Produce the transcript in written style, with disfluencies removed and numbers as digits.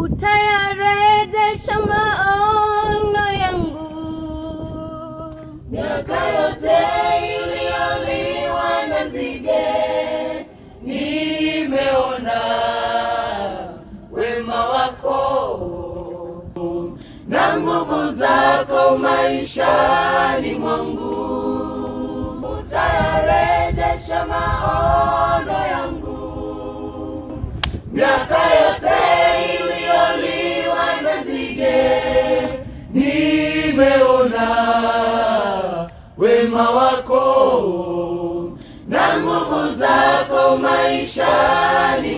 utayarejesha maono yangu. Miaka yote iliyoliwa na nzige, nimeona wema wako na nguvu zako maishani mwangu. Utayarejesha maono yangu. Miaka yote iliyoliwa na nzige, nimeona wema wako na nguvu zako maishani